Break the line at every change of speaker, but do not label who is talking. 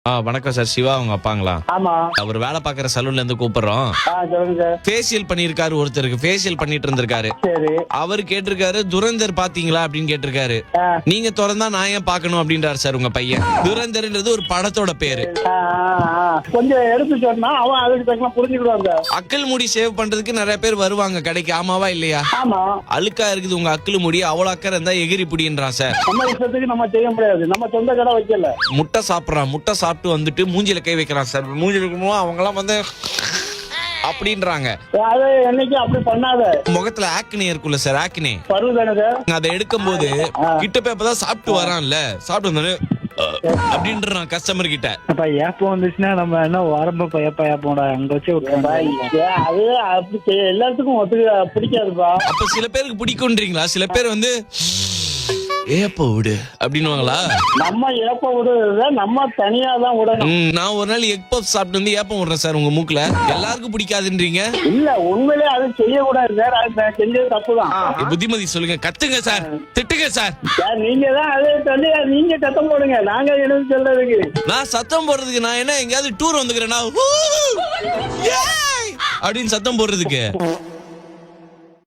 வணக்கம் சார். சிவா உங்க அப்பாங்களா?
ஆமா.
அவர் வேலை பாக்குற சலூன்ல இருந்து கூப்பிடுறோம்.
சொல்லுங்க.
ஃபேஷியல் பண்ணிருக்காரு, ஒருத்தருக்கு ஃபேஷியல் பண்ணிட்டு இருந்திருக்காரு.
சரி.
அவர் கேட்டிருக்காரு துரந்தர் பாத்தீங்களா அப்படின்னு கேட்டிருக்காரு. நீங்க திறந்தா நான் ஏன் பாக்கணும் அப்படின்றாரு சார் உங்க பையன். துரந்தர்ன்றது ஒரு படத்தோட பேரு.
கொஞ்சம் எடுத்து சொன்னா அவன் அதுக்கு தக்கலாம் புரிஞ்சுக்கிடுவாங்க.
அக்கல் முடி சேவ் பண்றதுக்கு நிறைய பேர் வருவாங்க கடைக்கு, ஆமாவா இல்லையா?
ஆமா.
அழுக்கா இருக்குது உங்க அக்கல் முடி, அவ்வளவு அக்கறை இருந்தா எகிரி புடின்றான் சார்.
நம்ம இஷ்டத்துக்கு நம்ம செய்ய முடியாது, நம்ம சொந்த கடை வைக்கல.
முட்டை சாப்பிடுறான், முட்டை சாப்பிட்டு வந்துட்டு மூஞ்சில கை வைக்கிறான் சார். மூஞ்சில அவங்க எல்லாம் வந்து அப்படின்றாங்க.
அது என்னைக்கு அப்படி பண்ணாத.
முகத்துல ஆக்னே இருக்குல்ல சார், ஆக்னே
பருவதானது.
அதை எடுக்கும் போது கிட்ட பேப்பதான் சாப்பிட்டு வரான்ல, சாப்பிட்டு வந்தானு அப்படின்றான் கஸ்டமர் கிட்ட.
அப்ப ஏப்பம் வந்துச்சுன்னா நம்ம என்ன வரம்ப ஏப்போட அங்க வச்சு
அது அப்படி எல்லாத்துக்கும் ஒத்துக்க பிடிக்காதுப்பா.
அப்ப சில பேருக்கு பிடிக்கும்ன்றீங்களா? சில பேர் வந்து ஏப்ப விடு அப்படின்னுவாங்களா?
நம்ம ஏப்ப விடுறத நம்ம தனியா தான் விடணும்.
நான் ஒரு நாள் எக் பப் சாப்பிட்டு வந்து ஏப்பம் விடுறேன் சார் உங்க மூக்குல. எல்லாருக்கும் பிடிக்காதுன்றீங்க.
இல்ல உண்மையிலே அது செய்யக்கூடாது சார். அது செஞ்சது தப்புதான்.
புத்திமதி சொல்லுங்க, கத்துங்க சார், திட்டுங்க சார்.
நீங்க தான் அதை சொல்லி நீங்க சத்தம் போடுங்க, நாங்க என்ன சொல்றதுக்கு.
நான் சத்தம் போடுறதுக்கு நான் என்ன எங்கேயாவது டூர் வந்துக்கிறேன்னா அப்படின்னு சத்தம் போடுறதுக்கு